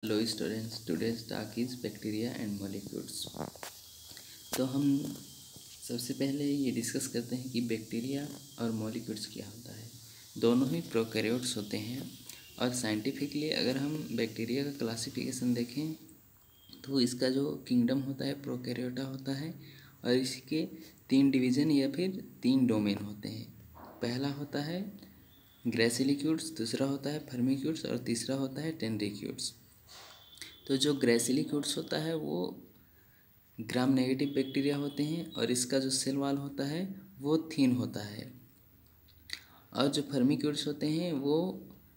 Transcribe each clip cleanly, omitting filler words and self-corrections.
Hello students, today's talk is bacteria and molecules. तो हम सबसे पहले ये डिस्कस करते हैं कि बैक्टीरिया और मॉलिक्यूल्स क्या होता है। दोनों ही प्रोकैरियोट्स होते हैं और साइंटिफिकली अगर हम बैक्टीरिया का क्लासिफिकेशन देखें तो इसका जो किंगडम होता है प्रोकैरियोटा होता है और इसके 3 डिवीज़न या फिर 3 डोमेन होते हैं। पहला होता है ग्रेसिलिक्यूट्स, दूसरा होता है फर्मिक्यूट्स और तीसरा होता है टेंड्रिक्यूट्स। तो जो ग्रेसिलिक्यूट्स होता है वो ग्राम नेगेटिव बैक्टीरिया होते हैं और इसका जो सेल वाल होता है वो थिन होता है। और जो फर्मिक्यूट्स होते हैं वो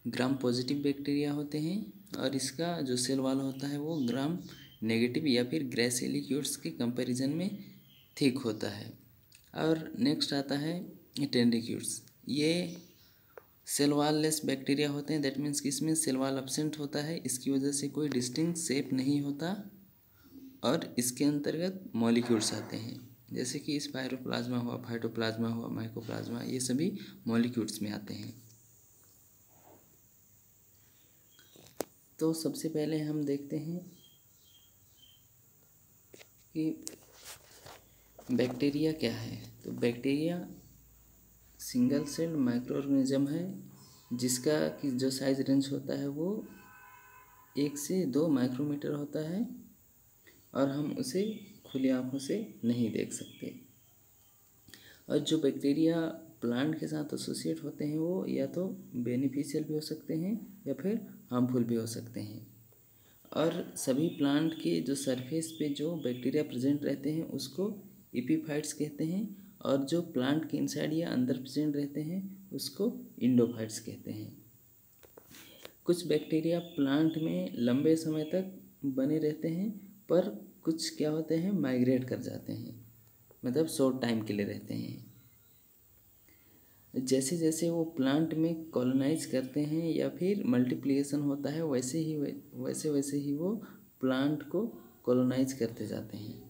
ग्राम पॉजिटिव बैक्टीरिया होते हैं और इसका जो सेल वाल होता है वो ग्राम नेगेटिव या फिर ग्रेसिलिक्यूट्स के कंपैरिजन में थिक होता है। और नेक्स्ट आता है टेंड्रिक्यूट्स। ये सेल वाल लेस बैक्टीरिया होते हैं। दैट मीन्स कि इसमें सेल वाल एब्सेंट होता है, इसकी वजह से कोई डिस्टिंक्ट शेप नहीं होता और इसके अंतर्गत मॉलिक्यूल्स आते हैं जैसे कि स्पाइरोप्लाज्मा हुआ, फाइटोप्लाज्मा हुआ, माइकोप्लाज्मा, ये सभी मॉलिक्यूल्स में आते हैं। तो सबसे पहले हम देखते हैं कि बैक्टीरिया क्या है। तो bacteria single cell micro organism है जिसका कि जो साइज रेंज होता है वो 1 से 2 माइक्रोमीटर होता है और हम उसे खुली आँखों से नहीं देख सकते। और जो बैक्टीरिया प्लांट के साथ एसोसिएट होते हैं वो या तो बेनिफिशियल भी हो सकते हैं या फिर हार्मफुल भी हो सकते हैं। और सभी प्लांट के जो सरफेस पे जो बैक्टीरिया प्रेजेंट रहते हैं उसको एपीफाइट्स कहते हैं और जो प्लांट के इनसाइड या अंदर प्रेजेंट रहते हैं उसको इंडोफाइट्स कहते हैं। कुछ बैक्टीरिया प्लांट में लंबे समय तक बने रहते हैं पर कुछ क्या होते हैं माइग्रेट कर जाते हैं, मतलब शॉर्ट टाइम के लिए रहते हैं। जैसे जैसे वो प्लांट में कॉलोनाइज करते हैं या फिर मल्टीप्लिकेशन होता है वैसे वैसे ही वो प्लांट को कॉलोनाइज करते जाते हैं।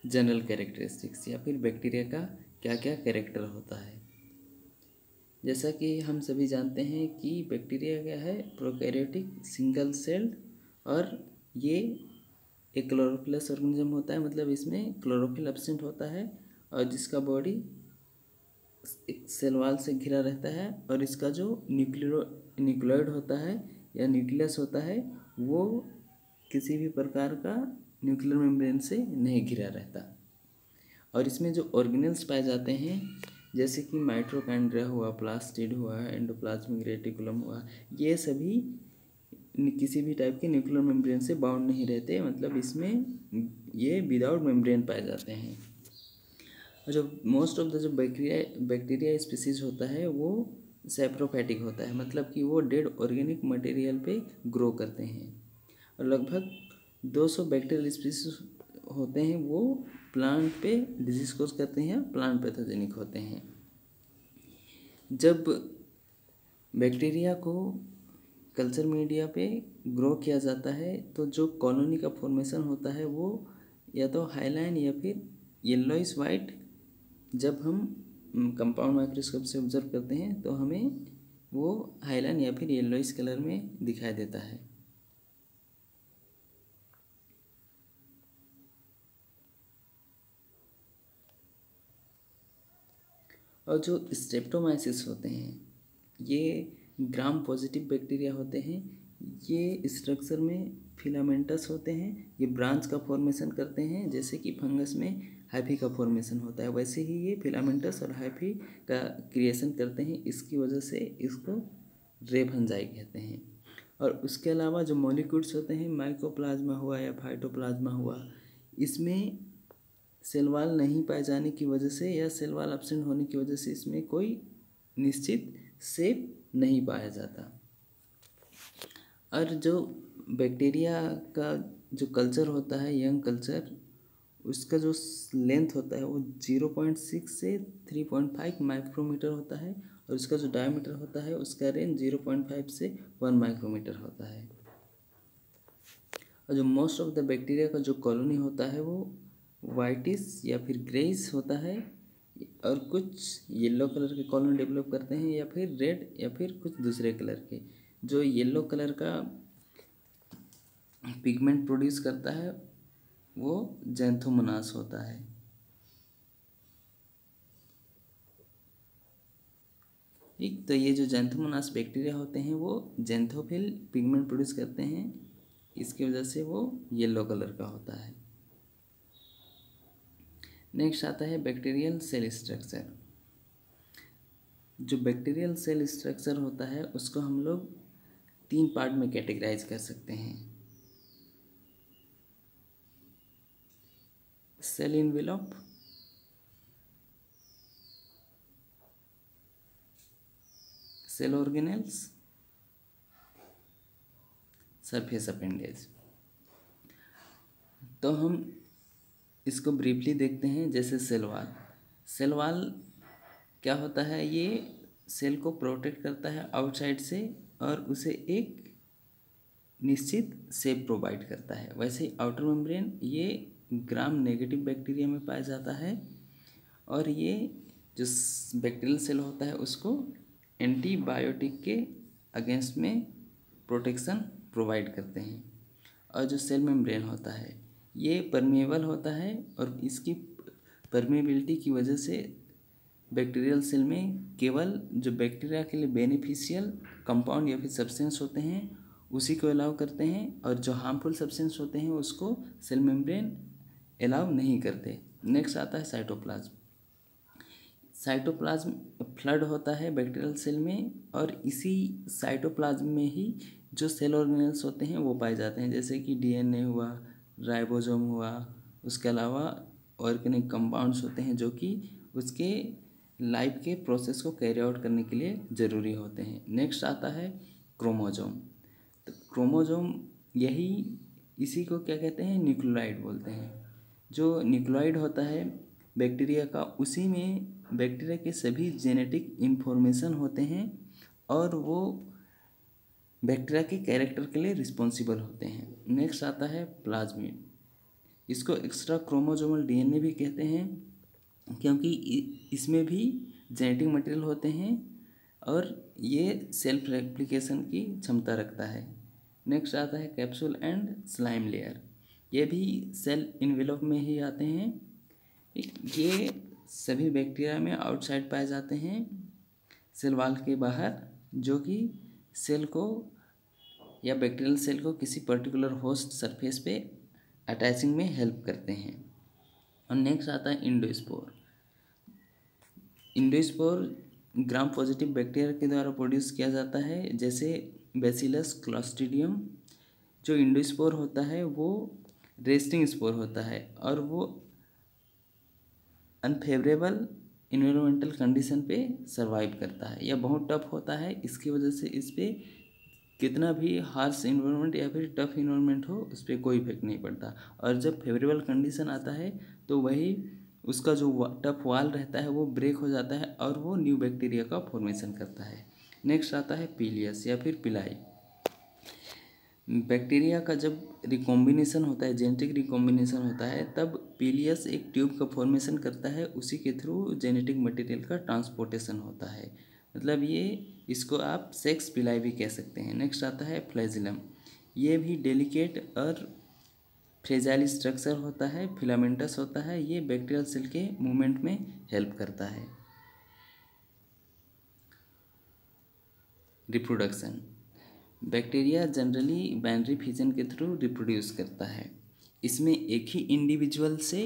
जनरल कैरेक्टरिस्टिक्स या फिर बैक्टीरिया का क्या क्या कैरेक्टर होता है। जैसा कि हम सभी जानते हैं कि बैक्टीरिया क्या है, प्रोकैरियोटिक सिंगल सेल्ड और ये एक क्लोरोफिलस ऑर्गेनिज्म होता है, मतलब इसमें क्लोरोफिल एब्सेंट होता है और जिसका बॉडी एक सेल वाल से घिरा रहता है और इसका जो न्यूक्लियोइड होता है या न्यूक्लियस होता है वो किसी भी प्रकार का न्यूक्लियर मेम्ब्रेन से नहीं घिरा रहता। और इसमें जो ऑर्गेनेल्स पाए जाते हैं जैसे कि माइटोकॉन्ड्रिया हुआ, प्लास्टिड हुआ, एंडोप्लाज्मिक रेटिकुलम हुआ, ये सभी किसी भी टाइप के न्यूक्लियर मेम्ब्रेन से बाउंड नहीं रहते, मतलब इसमें ये विदाउट मेम्ब्रेन पाए जाते हैं। जो मोस्ट ऑफ द जो बैक्टीरिया स्पीसीज होता है वो सैप्रोफैटिक होता है, मतलब कि वो डेड ऑर्गेनिक मटेरियल पे ग्रो करते हैं। और लगभग 200 बैक्टीरियल स्पीसीज होते हैं वो प्लांट पे डिजीज कोज करते हैं, प्लांट पैथोजेनिक होते हैं। जब बैक्टीरिया को कल्चर मीडिया पे ग्रो किया जाता है तो जो कॉलोनी का फॉर्मेशन होता है वो या तो हाईलाइन या फिर येलोइश वाइट, जब हम कंपाउंड माइक्रोस्कोप से ऑब्जर्व करते हैं तो हमें वो हाईलाइन या फिर येलोइश कलर में दिखाई देता है। और जो स्ट्रेप्टोमाइसिस होते हैं ये ग्राम पॉजिटिव बैक्टीरिया होते हैं। ये स्ट्रक्चर में फिलामेंटस होते हैं, ये ब्रांच का फॉर्मेशन करते हैं। जैसे कि फंगस में हाइफी का फॉर्मेशन होता है वैसे ही ये फिलामेंटस और हाइफी का क्रिएशन करते हैं, इसकी वजह से इसको रे फंजाई कहते हैं। और उसके अलावा जो मॉलिक्यूल्स होते हैं, माइकोप्लाज्मा हुआ या फाइटोप्लाज्मा हुआ, इसमें सेल वाल नहीं पाए जाने की वजह से या सेल वाल एब्सेंट होने की वजह से इसमें कोई निश्चित शेप नहीं पाया जाता। और जो बैक्टीरिया का जो कल्चर होता है, यंग कल्चर, उसका जो लेंथ होता है वो 0.6 से 3.5 माइक्रोमीटर होता है और उसका जो डायमीटर होता है उसका रेंज 0.5 से 1 माइक्रोमीटर होता है। और जो मोस्ट ऑफ द बैक्टीरिया का जो कॉलोनी होता है वो वाइटिश या फिर ग्रेइश होता है और कुछ येलो कलर के कॉलोनी डेवलप करते हैं या फिर रेड या फिर कुछ दूसरे कलर के। जो येलो कलर का पिगमेंट प्रोड्यूस करता है वो ज़ैंथोमोनास होता है। ठीक, तो ये जो ज़ैंथोमोनास बैक्टीरिया होते हैं वो ज़ैंथोफिल पिगमेंट प्रोड्यूस करते हैं, इसकी वजह से वो येलो कलर का होता है। नेक्स्ट आता है बैक्टीरियल सेल स्ट्रक्चर। जो बैक्टीरियल सेल स्ट्रक्चर होता है उसको हम लोग 3 पार्ट में कैटेगराइज कर सकते हैं। Cell envelope, cell organelles, surface appendage. तो हम इसको ब्रीफली देखते हैं। जैसे सेल वॉल, सेल वॉल क्या होता है, ये सेल को प्रोटेक्ट करता है आउटसाइड से और उसे एक निश्चित शेप प्रोवाइड करता है। वैसे ही आउटर मेम्ब्रेन ये ग्राम नेगेटिव बैक्टीरिया में पाया जाता है और ये जो बैक्टीरियल सेल होता है उसको एंटीबायोटिक के अगेंस्ट में प्रोटेक्शन प्रोवाइड करते हैं। और जो सेल मेम्ब्रेन होता है ये परमेबल होता है और इसकी परमेबिलिटी की वजह से बैक्टीरियल सेल में केवल जो बैक्टीरिया के लिए बेनिफिशियल कंपाउंड या फिर सब्सटेंस होते हैं उसी को अलाउ करते हैं और जो हार्मफुल सब्सटेंस होते हैं उसको सेल मेम्ब्रेन अलाउ नहीं करते। नेक्स्ट आता है साइटोप्लाज्म। साइटोप्लाज्म फ्लड होता है बैक्टीरियल सेल में और इसी साइटोप्लाज्म में ही जो सेल ऑर्गेनेल्स होते हैं वो पाए जाते हैं, जैसे कि डीएनए हुआ, राइबोसोम हुआ, उसके अलावा ऑर्गेनिक कंपाउंड्स होते हैं जो कि उसके लाइफ के प्रोसेस को कैरी आउट करने के लिए ज़रूरी होते हैं। नेक्स्ट आता है क्रोमोजोम। तो क्रोमोजोम यही इसी को क्या कहते हैं, न्यूक्लियोलाइड बोलते हैं। जो न्यूक्लियोलाइड होता है बैक्टीरिया का, उसी में बैक्टीरिया के सभी जेनेटिक इन्फॉर्मेशन होते हैं और वो बैक्टीरिया के कैरेक्टर के लिए रिस्पॉन्सिबल होते हैं। नेक्स्ट आता है प्लाज्मिड। इसको एक्स्ट्रा क्रोमोजोमल डीएनए भी कहते हैं क्योंकि इसमें भी जेनेटिक मटेरियल होते हैं और ये सेल्फ रेप्लिकेशन की क्षमता रखता है। नेक्स्ट आता है कैप्सूल एंड स्लाइम लेयर। ये भी सेल इन्वेलप में ही आते हैं। ये सभी बैक्टीरिया में आउटसाइड पाए जाते हैं सेल वॉल के बाहर, जो कि सेल को या बैक्टीरियल सेल को किसी पर्टिकुलर होस्ट सरफेस पे अटैचिंग में हेल्प करते हैं। और नेक्स्ट आता है endospore. Endospore gram positive bacteria के द्वारा प्रोड्यूस किया जाता है, जैसे बैसिलस क्लॉस्ट्रिडियम। जो इंडोस्पोर होता है वो रेस्टिंग स्पोर होता है और वो अनफेवरेबल इन्वायरमेंटल कंडीशन पे सरवाइव करता है या बहुत टफ होता है। इसकी वजह से इस पर कितना भी हार्श इन्वायरमेंट या फिर टफ इन्वायरमेंट हो उस पर कोई इफेक्ट नहीं पड़ता। और जब फेवरेबल कंडीशन आता है तो वही उसका जो टफ वॉल रहता है वो ब्रेक हो जाता है और वो न्यू बैक्टीरिया का फॉर्मेशन करता है। नेक्स्ट आता है पीलियस या फिर पिलाई। बैक्टीरिया का जब रिकॉम्बिनेशन होता है, जेनेटिक रिकॉम्बिनेशन होता है, तब पीलियस एक ट्यूब का फॉर्मेशन करता है, उसी के थ्रू जेनेटिक मटेरियल का ट्रांसपोर्टेशन होता है। मतलब ये इसको आप सेक्स पिलाई भी कह सकते हैं। नेक्स्ट आता है फ्लैजिलम। ये भी डेलिकेट और फ्रेजाइल स्ट्रक्चर होता है, फिलामेंटस होता है। ये बैक्टीरियल सेल के मूवमेंट में हेल्प करता है। Reproduction. Bacteria generally binary fission के थ्रू रिप्रोड्यूस करता है। इसमें एक ही इंडिविजुअल से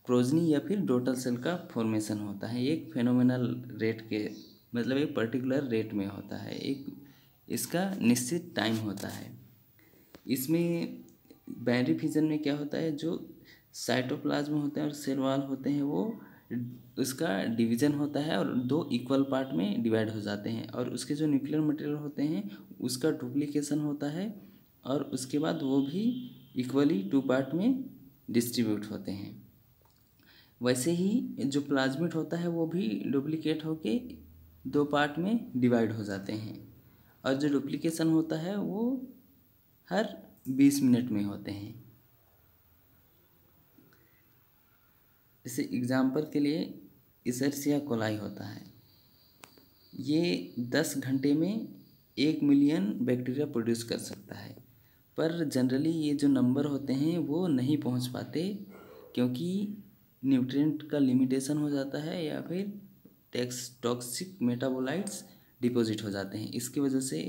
प्रोजनी या फिर डोटल सेल का फॉर्मेशन होता है। एक फेनोमेनल रेट के मतलब एक पर्टिकुलर रेट में होता है, एक इसका निश्चित टाइम होता है। इसमें बाइनरी फिजन में क्या होता है, जो साइटोप्लाज्म होते हैं और सेल वॉल होते हैं वो उसका डिवीज़न होता है और 2 इक्वल पार्ट में डिवाइड हो जाते हैं और उसके जो न्यूक्लियर मटेरियल होते हैं उसका डुप्लीकेशन होता है और उसके बाद वो भी इक्वली 2 पार्ट में डिस्ट्रीब्यूट होते हैं। वैसे ही जो प्लाज्मिड होता है वो भी डुप्लीकेट होके 2 पार्ट में डिवाइड हो जाते हैं और जो डुप्लीकेशन होता है वो हर 20 मिनट में होते हैं। जैसे एग्जाम्पल के लिए इसेर्सिया कोलाई होता है, ये 10 घंटे में 1 मिलियन बैक्टीरिया प्रोड्यूस कर सकता है। पर जनरली ये जो नंबर होते हैं वो नहीं पहुंच पाते, क्योंकि न्यूट्रिएंट का लिमिटेशन हो जाता है या फिर टॉक्सिक मेटाबोलाइट्स डिपॉजिट हो जाते हैं। इसकी वजह से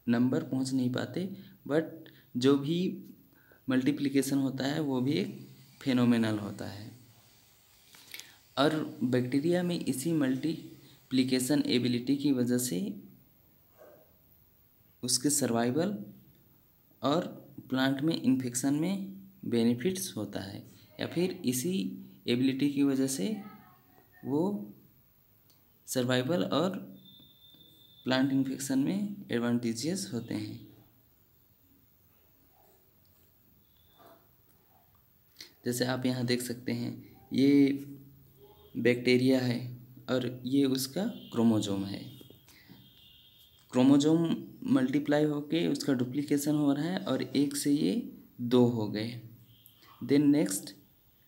नंबर पहुंच नहीं पाते। बट जो भी मल्टीप्लिकेशन होता है वो भी एक फेनोमेनल होता है। और बैक्टीरिया में इसी मल्टीप्लिकेशन एबिलिटी की वजह से उसके सर्वाइवल और प्लांट में इन्फेक्शन में बेनिफिट्स होता है, या फिर इसी एबिलिटी की वजह से वो सर्वाइवल और प्लांट इन्फेक्शन में एडवांटेजेस होते हैं। जैसे आप यहाँ देख सकते हैं, ये बैक्टीरिया है और ये उसका क्रोमोजोम है। क्रोमोजोम मल्टीप्लाई होके उसका डुप्लीकेशन हो रहा है और एक से ये 2 हो गए। देन नेक्स्ट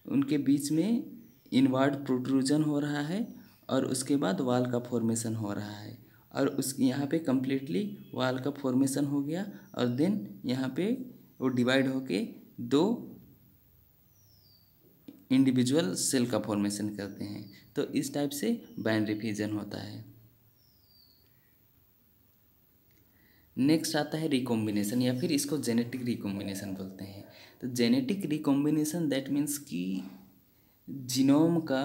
उनके बीच में इनवर्ड प्रोट्रूजन हो रहा है और उसके बाद वाल का फॉर्मेशन हो रहा है, और उस यहाँ पे कम्प्लीटली वाल का फॉर्मेशन हो गया। और देन यहाँ पे वो डिवाइड होके 2 इंडिविजुअल सेल का फॉर्मेशन करते हैं। तो इस टाइप से बाइनरी फिजन होता है। नेक्स्ट आता है रिकॉम्बिनेशन, या फिर इसको जेनेटिक रिकॉम्बिनेशन बोलते हैं। तो जेनेटिक रिकॉम्बिनेशन दैट मीन्स कि जीनोम का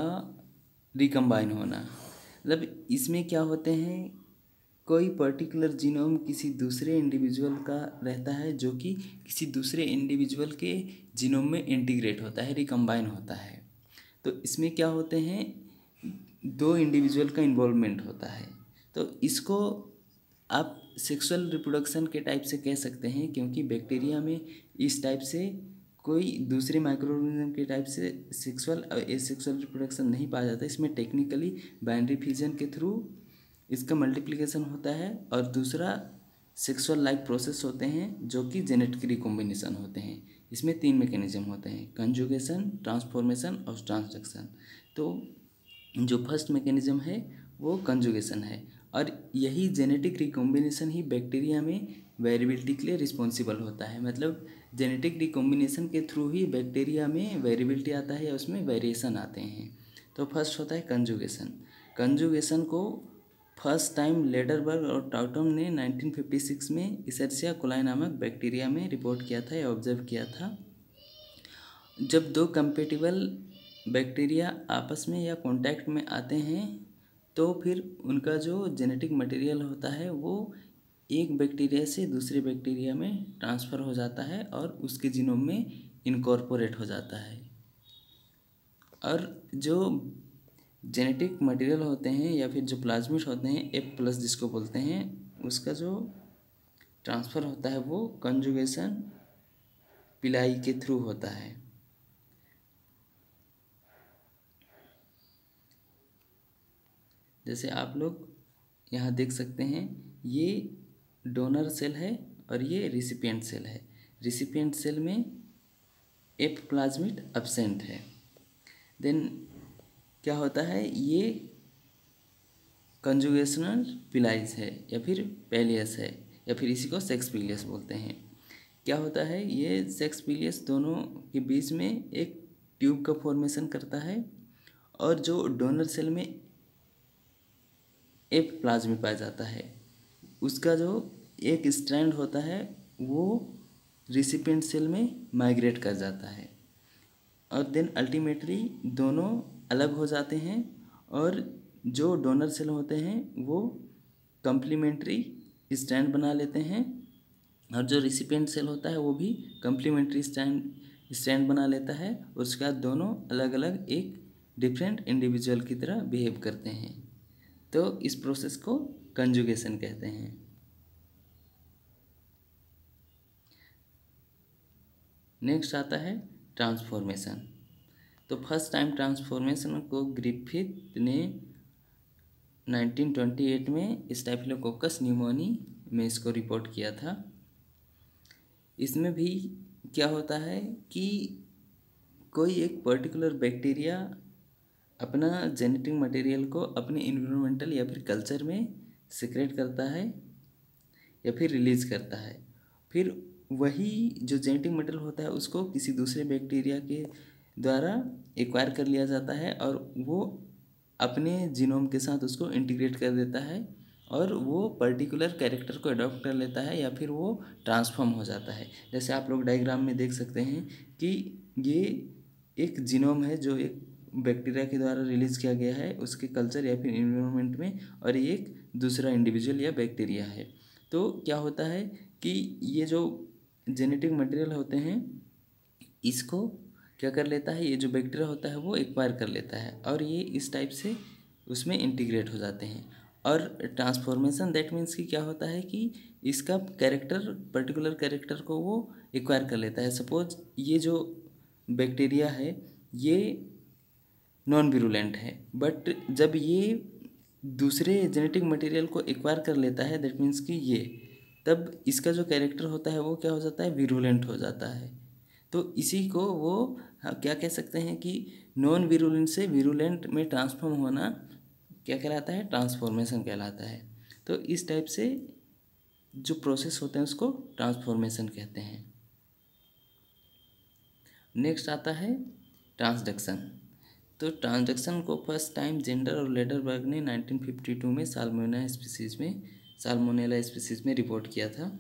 रिकम्बाइन होना। मतलब इसमें क्या होते हैं, कोई पर्टिकुलर जीनोम किसी दूसरे इंडिविजुअल का रहता है जो कि किसी दूसरे इंडिविजुअल के जीनोम में इंटीग्रेट होता है, रिकम्बाइन होता है। तो इसमें क्या होते हैं, 2 इंडिविजुअल का इन्वॉल्वमेंट होता है। तो इसको आप सेक्सुअल रिप्रोडक्शन के टाइप से कह सकते हैं, क्योंकि बैक्टीरिया में इस टाइप से कोई दूसरे माइक्रो ऑर्गेनिज्म के टाइप से सेक्सुअल एसेक्सुअल रिप्रोडक्शन नहीं पाया जाता। इसमें टेक्निकली बाइनरी फिजन के थ्रू इसका मल्टीप्लिकेशन होता है, और दूसरा सेक्सुअल लाइक प्रोसेस होते हैं जो कि जेनेटिक रिकॉम्बिनेशन होते हैं। इसमें 3 मैकेनिज्म होते हैं, कंजुगेशन, ट्रांसफॉर्मेशन और ट्रांसडक्शन। तो जो फर्स्ट मैकेनिज्म है वो कंजुगेशन है, और यही जेनेटिक रिकॉम्बिनेशन ही बैक्टीरिया में वेरिएबिलिटी के लिए रिस्पॉन्सिबल होता है। मतलब जेनेटिक रिकॉम्बिनेशन के थ्रू ही बैक्टीरिया में वेरिएबिलिटी आता है या उसमें वेरिएशन आते हैं। तो फर्स्ट होता है कंजुगेशन। कंजुगेशन को फर्स्ट टाइम लेडरबर्ग और टाउटम ने 1956 में इसेर्सिया कोलाई नामक बैक्टीरिया में रिपोर्ट किया था या ऑब्जर्व किया था। जब 2 कंपेटिबल बैक्टीरिया आपस में या कांटेक्ट में आते हैं तो फिर उनका जो जेनेटिक मटेरियल होता है वो एक बैक्टीरिया से दूसरे बैक्टीरिया में ट्रांसफ़र हो जाता है और उसके जीनोम में इनकॉर्पोरेट हो जाता है। और जो जेनेटिक मटेरियल होते हैं या फिर जो प्लाज्मिड होते हैं F+ जिसको बोलते हैं, उसका जो ट्रांसफ़र होता है वो कंजुगेशन पिलाई के थ्रू होता है। जैसे आप लोग यहाँ देख सकते हैं, ये डोनर सेल है और ये रिसिपिएंट सेल है। रिसिपिएंट सेल में F प्लाज्मिड एब्सेंट है। देन क्या होता है, ये कंजुगेशनल पिलाइस है या फिर पेलियस है, या फिर इसी को सेक्स पिलियस बोलते हैं। क्या होता है, ये सेक्स पिलियस दोनों के बीच में एक ट्यूब का फॉर्मेशन करता है, और जो डोनर सेल में F प्लाज्मिड पाया जाता है उसका जो एक स्ट्रैंड होता है वो रिसिपिएंट सेल में माइग्रेट कर जाता है, और देन अल्टीमेटली दोनों अलग हो जाते हैं, और जो डोनर सेल होते हैं वो कम्प्लीमेंट्री स्ट्रैंड बना लेते हैं, और जो रिसिपिएंट सेल होता है वो भी कम्प्लीमेंट्री स्ट्रैंड बना लेता है। और उसके बाद दोनों अलग अलग एक डिफरेंट इंडिविजुअल की तरह बिहेव करते हैं। तो इस प्रोसेस को कंजुगेशन कहते हैं। नेक्स्ट आता है ट्रांसफॉर्मेशन। तो फर्स्ट टाइम ट्रांसफॉर्मेशन को ग्रिफिथ ने 1928 में स्टैफिलोकोकस न्यूमोनी में इसको रिपोर्ट किया था। इसमें भी क्या होता है कि कोई एक पर्टिकुलर बैक्टीरिया अपना जेनेटिक मटेरियल को अपने इन्वायरमेंटल या फिर कल्चर में सिक्रेट करता है या फिर रिलीज करता है। फिर वही जो जेनेटिक मटेरियल होता है उसको किसी दूसरे बैक्टीरिया के द्वारा एक्वायर कर लिया जाता है और वो अपने जीनोम के साथ उसको इंटीग्रेट कर देता है और वो पर्टिकुलर कैरेक्टर को अडॉप्ट कर लेता है या फिर वो ट्रांसफॉर्म हो जाता है। जैसे आप लोग डायग्राम में देख सकते हैं कि ये एक जीनोम है जो एक बैक्टीरिया के द्वारा रिलीज किया गया है उसके कल्चर या फिर इन्वायरमेंट में, और ये एक दूसरा इंडिविजुअल या बैक्टीरिया है। तो क्या होता है कि ये जो जेनेटिक मटेरियल होते हैं इसको क्या कर लेता है, ये जो बैक्टीरिया होता है वो एक्वायर कर लेता है और ये इस टाइप से उसमें इंटीग्रेट हो जाते हैं। और ट्रांसफॉर्मेशन दैट मीन्स कि क्या होता है कि इसका कैरेक्टर पर्टिकुलर कैरेक्टर को वो एक्वायर कर लेता है। सपोज ये जो बैक्टीरिया है ये नॉन विरुलेंट है, बट जब ये दूसरे जेनेटिक मटेरियल को एक्वायर कर लेता है दैट मीन्स कि ये तब इसका जो कैरेक्टर होता है वो क्या हो जाता है, विरुलेंट हो जाता है। तो इसी को वो क्या कह सकते हैं कि नॉन विरुलेंट से विरुलेंट में ट्रांसफॉर्म होना क्या कहलाता है, ट्रांसफॉर्मेशन कहलाता है। तो इस टाइप से जो प्रोसेस होते हैं उसको ट्रांसफॉर्मेशन कहते हैं। नेक्स्ट आता है ट्रांसडक्शन। तो ट्रांसडक्शन को फर्स्ट टाइम जेंडर और लेडरबर्ग ने 1952 में साल्मोनेला स्पीसीज में रिपोर्ट किया था।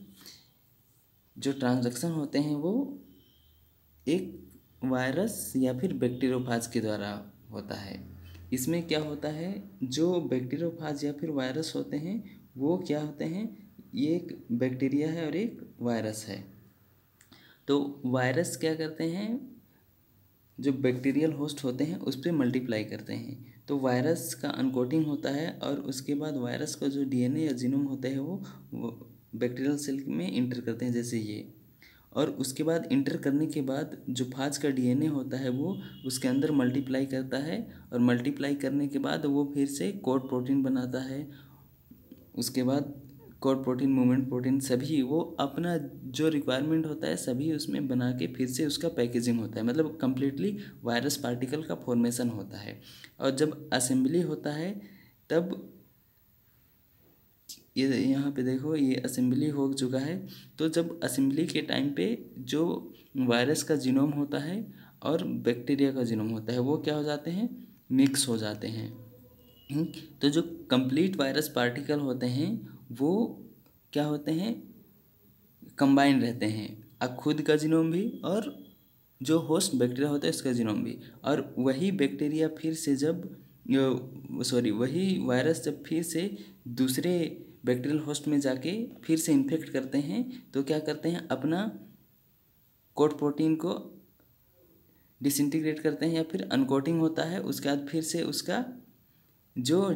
जो ट्रांसडक्शन होते हैं वो एक वायरस या फिर बैक्टीरियोफाज के द्वारा होता है। इसमें क्या होता है, जो बैक्टीरियोफाज या फिर वायरस होते हैं वो क्या होते हैं, ये एक बैक्टीरिया है और एक वायरस है। तो वायरस क्या करते हैं, जो बैक्टीरियल होस्ट होते हैं उस पर मल्टीप्लाई करते हैं। तो वायरस का अनकोटिंग होता है और उसके बाद वायरस का जो डीएनए या जीनोम होता है वो बैक्टीरियल सेल में इंटर करते हैं जैसे ये, और उसके बाद इंटर करने के बाद जो फाज का डीएनए होता है वो उसके अंदर मल्टीप्लाई करता है और मल्टीप्लाई करने के बाद वो फिर से कोड प्रोटीन बनाता है। उसके बाद कोड प्रोटीन, मूवमेंट प्रोटीन, सभी वो अपना जो रिक्वायरमेंट होता है सभी उसमें बना के फिर से उसका पैकेजिंग होता है, मतलब कम्प्लीटली वायरस पार्टिकल का फॉर्मेशन होता है। और जब असेंबली होता है तब ये यहाँ पे देखो ये असेंबली हो चुका है। तो जब असेंबली के टाइम पे जो वायरस का जीनोम होता है और बैक्टीरिया का जीनोम होता है वो क्या हो जाते हैं, मिक्स हो जाते हैं। तो जो कंप्लीट वायरस पार्टिकल होते हैं वो क्या होते हैं, कंबाइन रहते हैं, अब खुद का जीनोम भी और जो होस्ट बैक्टीरिया होता है उसका जीनोम भी। और वही बैक्टीरिया फिर से जब वही वायरस जब फिर से दूसरे बैक्टीरियल होस्ट में जाके फिर से इन्फेक्ट करते हैं तो क्या करते हैं, अपना कोड प्रोटीन को डिसइंटीग्रेट करते हैं या फिर अनकोटिंग होता है। उसके बाद फिर से उसका जो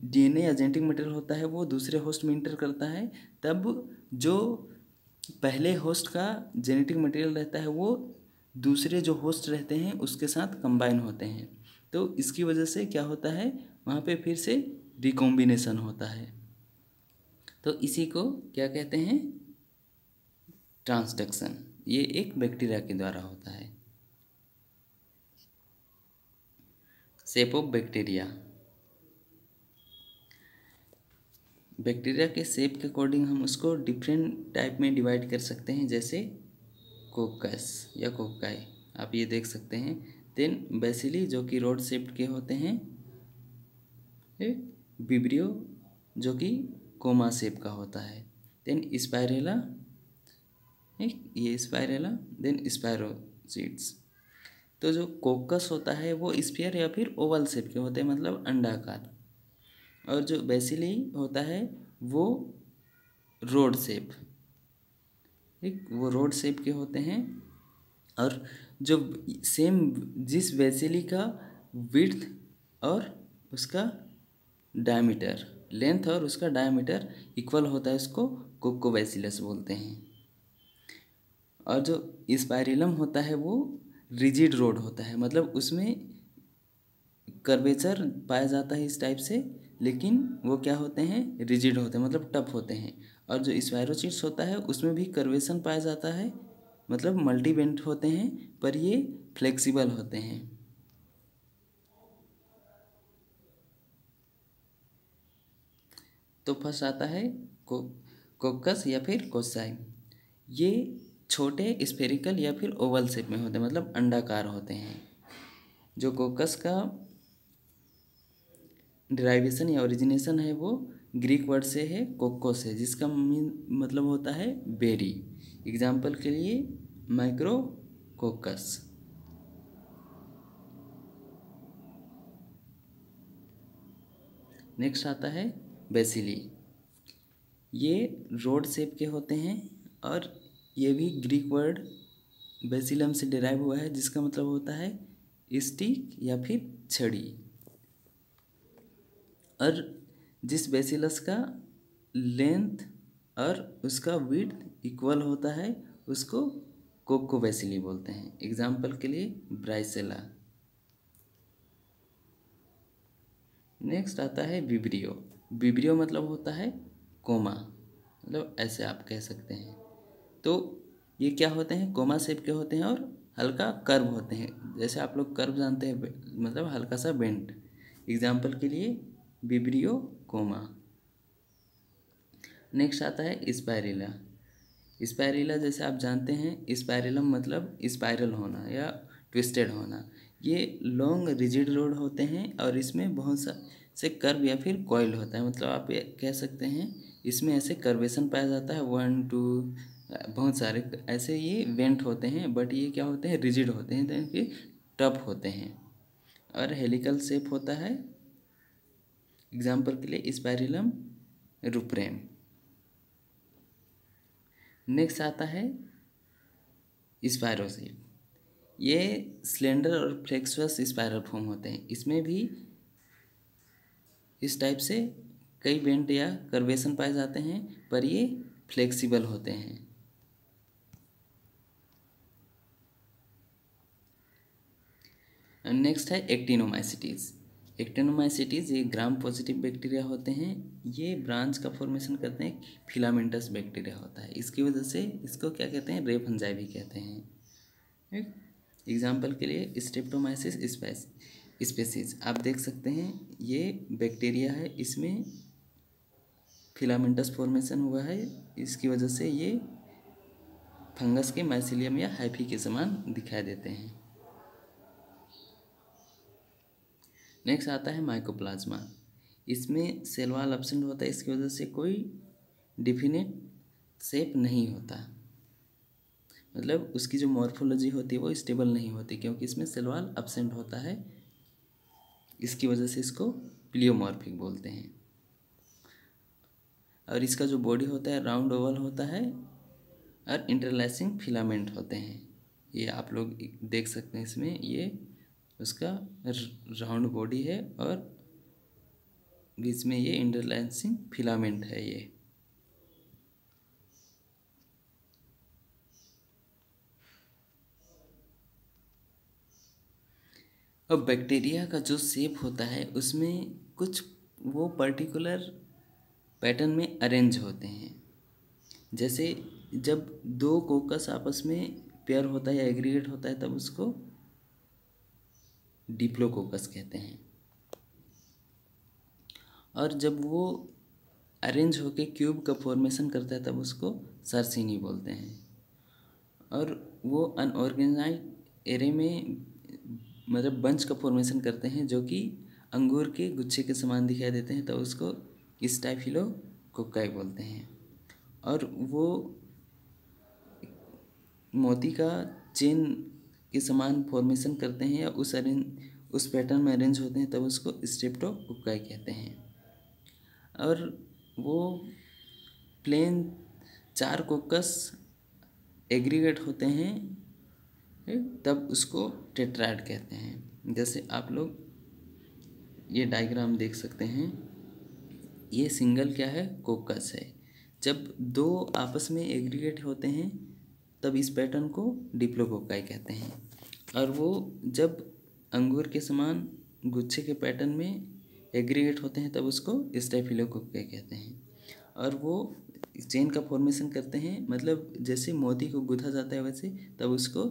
डीएनए या जेनेटिक मटेरियल होता है वो दूसरे होस्ट में इंटर करता है। तब जो पहले होस्ट का जेनेटिक मटेरियल रहता है वो दूसरे जो होस्ट रहते हैं उसके साथ कंबाइन होते हैं। तो इसकी वजह से क्या होता है, वहाँ पे फिर से रिकॉम्बिनेशन होता है। तो इसी को क्या कहते हैं, ट्रांसडक्शन। ये एक बैक्टीरिया के द्वारा होता है। Shape of bacteria. बैक्टीरिया के शेप के अकॉर्डिंग हम उसको डिफरेंट टाइप में डिवाइड कर सकते हैं, जैसे कोकस या कोकाई आप ये देख सकते हैं। देन बेसिली जो कि रोड शेप्ड के होते हैं, विब्रियो जो कि कोमा शेप का होता है। देन स्पाइरेला, ये स्पाइरेला, देन स्पायरोसीड्स। तो जो कोकस होता है वो स्फीयर या फिर ओवल शेप के होते हैं, मतलब अंडाकार। और जो बेसिली होता है वो रोड शेप, ठीक, वो रोड शेप के होते हैं। और जो सेम जिस बेसिली का विड्थ और उसका डायमीटर, लेंथ और उसका डायमीटर इक्वल होता है उसको कोकोबैसिलस बोलते हैं। और जो स्पाइरिलम होता है वो रिजिड रोड होता है, मतलब उसमें कर्वेचर पाया जाता है इस टाइप से, लेकिन वो क्या होते हैं, रिजिड होते हैं, मतलब टफ होते हैं। और जो स्पायरोचिट्स होता है उसमें भी कर्वेशन पाया जाता है, मतलब मल्टीबेंट होते हैं पर ये फ्लेक्सिबल होते हैं। तो फर्स्ट आता है कोकस या फिर कोसाई। ये छोटे स्फेरिकल या फिर ओवल शेप में होते हैं, मतलब अंडाकार होते हैं। जो कोकस का डिराइवेशन या ओरिजिनेशन है वो ग्रीक वर्ड से है, कोकोस है, जिसका मतलब होता है बेरी। एग्जाम्पल के लिए माइक्रोकोकस। नेक्स्ट आता है बेसिली। ये रोड शेप के होते हैं और ये भी ग्रीक वर्ड बेसिलम से डिराइव हुआ है, जिसका मतलब होता है स्टिक या फिर छड़ी। और जिस बेसिलस का लेंथ और उसका विड्थ इक्वल होता है उसको कोको बेसिली बोलते हैं। एग्जाम्पल के लिए ब्राइसेला। नेक्स्ट आता है विब्रियो। विब्रियो मतलब होता है कोमा, मतलब ऐसे आप कह सकते हैं। तो ये क्या होते हैं, कोमा शेप के होते हैं और हल्का कर्व होते हैं। जैसे आप लोग कर्व जानते हैं, मतलब हल्का सा बेंट। एग्जाम्पल के लिए विब्रियो कोमा। नेक्स्ट आता है स्पायरिला। स्पायरिला जैसे आप जानते हैं, स्पायरिलम मतलब स्पाइरल होना या ट्विस्टेड होना। ये लॉन्ग रिजिड रोड होते हैं और इसमें बहुत से कर्व या फिर कॉइल होता है। मतलब आप ये कह सकते हैं इसमें ऐसे कर्वेशन पाया जाता है, 1 2 बहुत सारे ऐसे ये वेंट होते हैं, बट ये क्या होते हैं, रिजिड होते हैं, तो कि टफ होते हैं। और हेलिकल शेप होता है। एग्जाम्पल के लिए स्पायरिलम रुप्रेम। नेक्स्ट आता है स्पायरोसीड। ये स्लेंडर और फ्लेक्सुअस स्पायरल फॉर्म होते हैं। इसमें भी इस टाइप से कई बेंट या कर्वेशन पाए जाते हैं, पर ये फ्लेक्सिबल होते हैं। नेक्स्ट है एक्टिनोमाइसिटीज़। एक्टिनोमाइसिटीज़ ये ग्राम पॉजिटिव बैक्टीरिया होते हैं। ये ब्रांच का फॉर्मेशन करते हैं, फिलामेंटस बैक्टीरिया होता है। इसकी वजह से इसको क्या कहते हैं, रे फंजाई भी कहते हैं। एग्जाम्पल के लिए स्ट्रेप्टोमाइसिस स्पेसीज आप देख सकते हैं, ये बैक्टीरिया है, इसमें फिलामेंटस फॉर्मेशन हुआ है। इसकी वजह से ये फंगस के माइसिलियम या हाइफी के समान दिखाई देते हैं। नेक्स्ट आता है माइकोप्लाज्मा। इसमें सेल वॉल एब्सेंट होता है, इसकी वजह से कोई डिफिनिट शेप नहीं होता, मतलब उसकी जो मॉर्फोलॉजी होती है वो स्टेबल नहीं होती, क्योंकि इसमें सेल वॉल एब्सेंट होता है। इसकी वजह से इसको प्लियोमॉर्फिक बोलते हैं। और इसका जो बॉडी होता है राउंड ओवल होता है और इंटरलैसिंग फिलामेंट होते हैं। ये आप लोग देख सकते हैं, इसमें ये उसका राउंड बॉडी है और बीच में ये इंटरलैसिंग फिलामेंट है ये। अब बैक्टीरिया का जो शेप होता है उसमें कुछ वो पर्टिकुलर पैटर्न में अरेंज होते हैं। जैसे जब दो कोकस आपस में पेयर होता है या एग्रीगेट होता है तब उसको डिप्लोकोकस कहते हैं। और जब वो अरेंज होके क्यूब का फॉर्मेशन करता है तब उसको सरसीनी बोलते हैं। और वो अनऑर्गेनाइज्ड एरे में मतलब बंच का फॉर्मेशन करते हैं जो कि अंगूर के गुच्छे के समान दिखाई देते हैं, तब उसको स्टाफिलोकोकाई बोलते हैं। और वो मोती का चेन के समान फॉर्मेशन करते हैं या उस पैटर्न में अरेंज होते हैं, तब उसको स्ट्रेप्टोकोकाई कहते हैं। और वो प्लेन 4 कोकस एग्रीगेट होते हैं तब उसको टेट्राइड कहते हैं। जैसे आप लोग ये डायग्राम देख सकते हैं, ये सिंगल क्या है, कोकस है। जब दो आपस में एग्रीगेट होते हैं तब इस पैटर्न को डिप्लोकोकाई कहते हैं। और वो जब अंगूर के समान गुच्छे के पैटर्न में एग्रीगेट होते हैं तब उसको स्टेफिलोकोकाई कहते हैं। और वो चेन का फॉर्मेशन करते हैं, मतलब जैसे मोती को गूंथा जाता है वैसे, तब उसको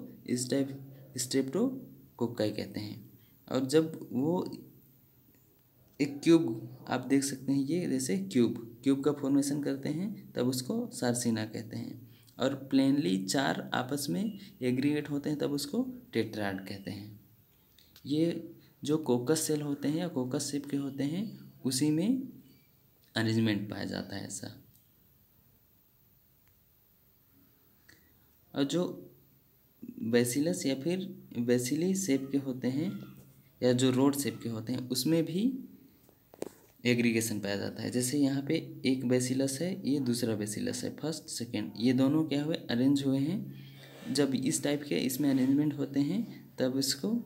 स्ट्रेप्टोकोकाई कहते हैं। और जब वो एक क्यूब आप देख सकते हैं, ये जैसे क्यूब का फॉर्मेशन करते हैं तब उसको सारसीना कहते हैं। और प्लेनली चार आपस में एग्रीगेट होते हैं तब उसको टेट्राड कहते हैं। ये जो कोकस सेल होते हैं या कोकस शेप के होते हैं उसी में अरेंजमेंट पाया जाता है ऐसा। और जो बेसिलस या फिर बेसिली शेप के होते हैं या जो रोड शेप के होते हैं उसमें भी एग्रीगेशन पाया जाता है। जैसे यहाँ पे एक बेसिलस है, ये दूसरा बेसिलस है, फर्स्ट सेकेंड, ये दोनों क्या हुए, अरेंज हुए हैं। जब इस टाइप के इसमें अरेंजमेंट होते हैं तब इसको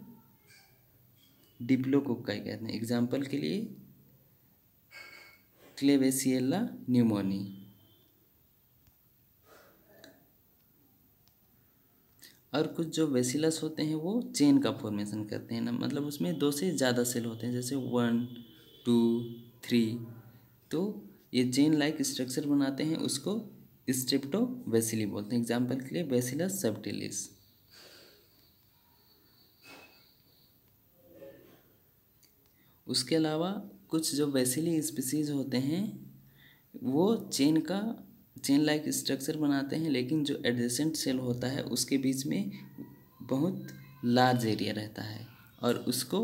डिप्लोकोकाई कहते हैं। एग्जाम्पल के लिए क्लेवेसिएला न्यूमोनी। और कुछ जो बेसिलस होते हैं वो चेन का फॉर्मेशन करते हैं ना, मतलब उसमें दो से ज़्यादा सेल होते हैं, जैसे 1 2 3, तो ये चेन लाइक स्ट्रक्चर बनाते हैं, उसको स्ट्रेप्टोबेसिली बोलते हैं। एग्जाम्पल के लिए बेसिलस सबटिलिस। उसके अलावा कुछ जो बेसिली स्पीसीज होते हैं वो चेन लाइक स्ट्रक्चर बनाते हैं, लेकिन जो एडजेसेंट सेल होता है उसके बीच में बहुत लार्ज एरिया रहता है और उसको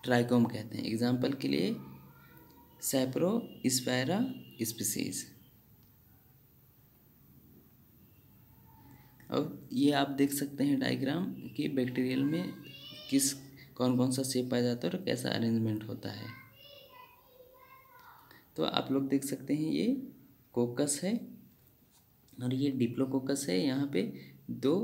ट्राइकोम कहते हैं। एग्जाम्पल के लिए सैप्रोस्पाइरा स्पीसीज। और ये आप देख सकते हैं डायग्राम कि बैक्टीरियल में कौन कौन सा शेप पाया जाता है और कैसा अरेंजमेंट होता है। तो आप लोग देख सकते हैं ये कोकस है और ये डिप्लोकोकस है। यहाँ पे दो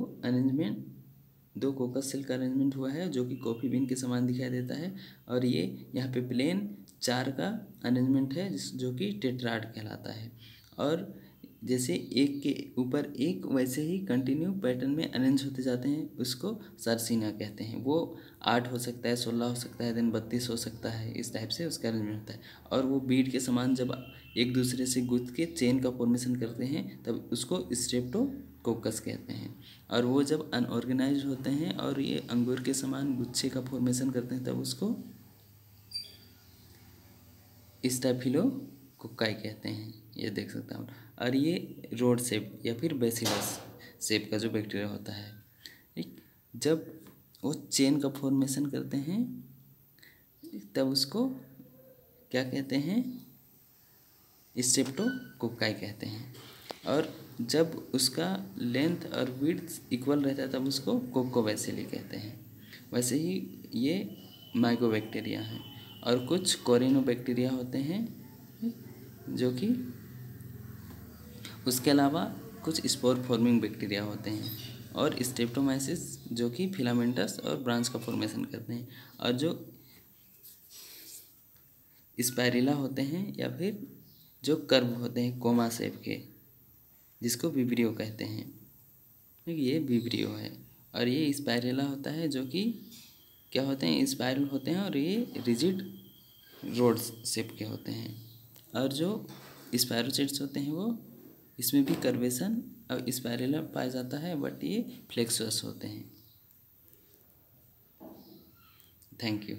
कोकस सेल का अरेंजमेंट हुआ है जो कि कॉफ़ी बीन के समान दिखाई देता है। और ये यहाँ पे प्लेन 4 का अरेंजमेंट है जो कि टेट्राड कहलाता है। और जैसे एक के ऊपर एक वैसे ही कंटिन्यू पैटर्न में अरेंज होते जाते हैं, उसको सरसीना कहते हैं। वो 8 हो सकता है, 16 हो सकता है, देन 32 हो सकता है, इस टाइप से उसका अरेंजमेंट होता है। और वो बीड के समान जब एक दूसरे से गुथ के चेन का फॉर्मेशन करते हैं तब उसको स्ट्रेप्टोकोकस कहते हैं। और वो जब अनऑर्गेनाइज होते हैं और ये अंगूर के समान गुच्छे का फॉर्मेशन करते हैं तब उसको स्टैफिलोकोकाई कहते हैं। ये देख सकते हैं। और ये रोड शेप या फिर बेसिलस शेप का जो बैक्टीरिया होता है, ठीक, जब वो चेन का फॉर्मेशन करते हैं तब उसको क्या कहते हैं, स्ट्रेप्टोकोकाई कहते हैं। और जब उसका लेंथ और विड्थ इक्वल रहता है तब उसको कोकोबैसिली कहते हैं। वैसे ही ये माइकोबैक्टीरिया हैं। और कुछ कोरिनोबैक्टीरिया होते हैं जो कि उसके अलावा कुछ स्पोर फॉर्मिंग बैक्टीरिया होते हैं। और स्ट्रेप्टोमाइसिस जो कि फिलामेंटस और ब्रांच का फॉर्मेशन करते हैं। और जो स्पाइरिला होते हैं या फिर जो कर्व होते हैं कोमा शेप के, जिसको विब्रियो कहते हैं। ये विब्रियो है। और ये स्पाइरेला होता है जो कि क्या होते हैं, स्पाइरल होते हैं और ये रिजिड रोड शेप के होते हैं। और जो स्पायरोचेट्स होते हैं वो इसमें भी कर्वेशन और स्पाइरेला पाया जाता है, बट ये फ्लेक्सुअस होते हैं। Thank you.